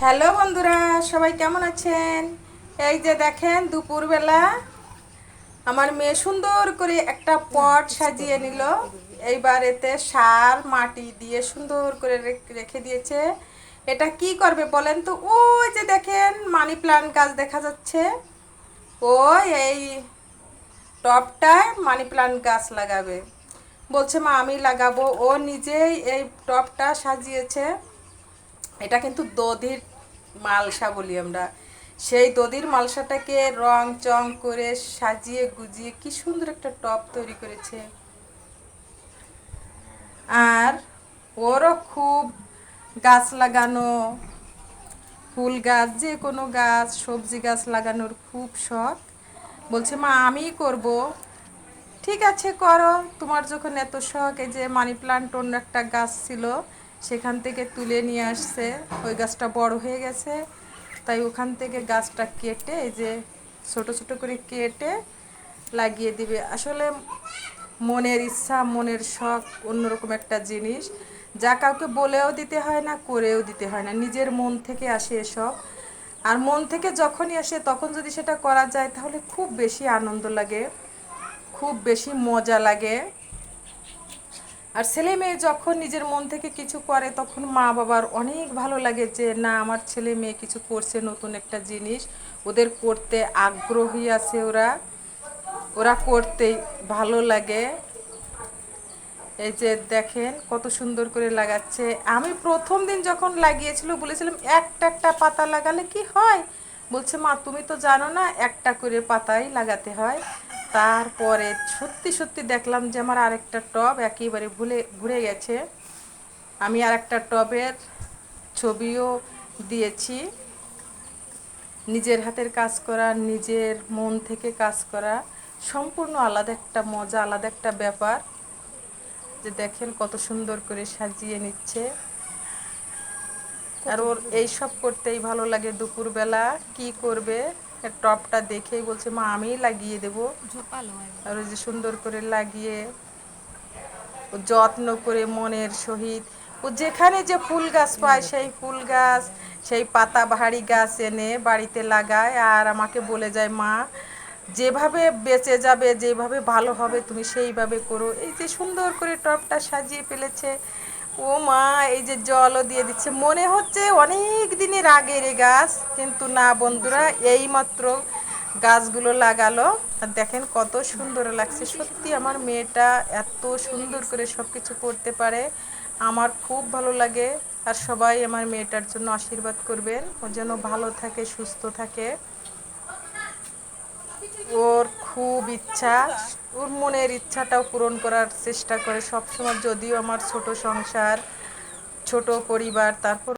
Hello বন্ধুরা, সবাই কেমন আছেন? এই যে দেখেন, দুপুরবেলা আমার মেয়ে সুন্দর করে একটা পট সাজিয়ে নিল। এইবার এতে সার মাটি দিয়ে সুন্দর করে রেখে দিয়েছে। এটা কি করবে বলেন তো? ওই যে দেখেন, মানি প্লান্ট গাছ দেখা যাচ্ছে। ও এই টবটায় মানি প্লান্ট গাছ লাগাবে বলছে। মা, আমি লাগাবো। ও নিজেই এই টবটা সাজিয়েছে। এটা কিন্তু দধির মালসা বলি আমরা। সেই দধির মালসাটাকে রং চং করে সাজিয়ে গুজিয়ে কি সুন্দর একটা টব তৈরি করেছে। আর ওরও খুব গাছ লাগানো, ফুল গাছ, যে কোনো গাছ, সবজি গাছ লাগানোর খুব শখ। বলছে, মা আমিই করব। ঠিক আছে, করো। তোমার যখন এত শখ, এই যে মানি প্লান্ট অন্য একটা গাছ ছিল, সেখান থেকে তুলে নিয়ে আসছে। ওই গাছটা বড় হয়ে গেছে, তাই ওখান থেকে গাছটা কেটে এই যে ছোট ছোট করে কেটে লাগিয়ে দিবে। আসলে মনের ইচ্ছা, মনের শখ অন্যরকম একটা জিনিস, যা কাউকে বলেও দিতে হয় না, করেও দিতে হয় না, নিজের মন থেকে আসে এসব। আর মন থেকে যখনই আসে তখন যদি সেটা করা যায় তাহলে খুব বেশি আনন্দ লাগে, খুব বেশি মজা লাগে। আর ছেলে মেয়ে যখন নিজের মন থেকে কিছু করে তখন মা বাবার অনেক ভালো লাগে যে না, আমার ছেলে মেয়ে কিছু করছে, নতুন একটা জিনিস ওদের করতে আগ্রহী আছে, ওরা ওরা করতেই ভালো লাগে। এই যে দেখেন কত সুন্দর করে লাগাচ্ছে। আমি প্রথম দিন যখন লাগিয়েছিল বলেছিলাম একটা একটা পাতা লাগালে কি হয়। বলছে, মা তুমি তো জানো না, একটা করে পাতাই লাগাতে হয়। তারপরে সত্যি সত্যি দেখলাম যে আমার আরেকটা টব একেবারে ভুলে গেছে। আমি আরেকটা টবের ছবিও দিয়েছি। নিজের হাতের কাজ করা, নিজের মন থেকে কাজ করা সম্পূর্ণ আলাদা একটা মজা, আলাদা একটা ব্যাপার। যে দেখেন কত সুন্দর করে সাজিয়ে নিচ্ছে। আর ওর এইসব করতেই ভালো লাগে। দুপুরবেলা কি করবে, টপটা দেখেই বলছে, মা আমিই লাগিয়ে দেবো। আর ওই যে সুন্দর করে লাগিয়ে ও যত্ন করে মনের সহিত ও যেখানে যে ফুল গাছ পায় সেই ফুল গাছ, সেই পাতাবাহারি গাছ এনে বাড়িতে লাগায়। আর আমাকে বলে যায়, মা যেভাবে বেঁচে যাবে, যেভাবে ভালো হবে তুমি সেইভাবে করো। এই যে সুন্দর করে টবটা সাজিয়ে ফেলেছে। ও মা, এই যে জলও দিয়ে দিচ্ছে, মনে হচ্ছে অনেক দিনের আগের এই গাছ, কিন্তু না বন্ধুরা, এইমাত্র গাছগুলো লাগালো। আর দেখেন কত সুন্দর লাগছে। সত্যি আমার মেয়েটা এত সুন্দর করে সব কিছু করতে পারে, আমার খুব ভালো লাগে। আর সবাই আমার মেয়েটার জন্য আশীর্বাদ করবেন, ও যেন ভালো থাকে, সুস্থ থাকে। ওর খুব ইচ্ছা, ওর মনের ইচ্ছাটাও পূরণ করার চেষ্টা করে সবসময়। যদিও আমার ছোট সংসার, ছোট পরিবার, তারপর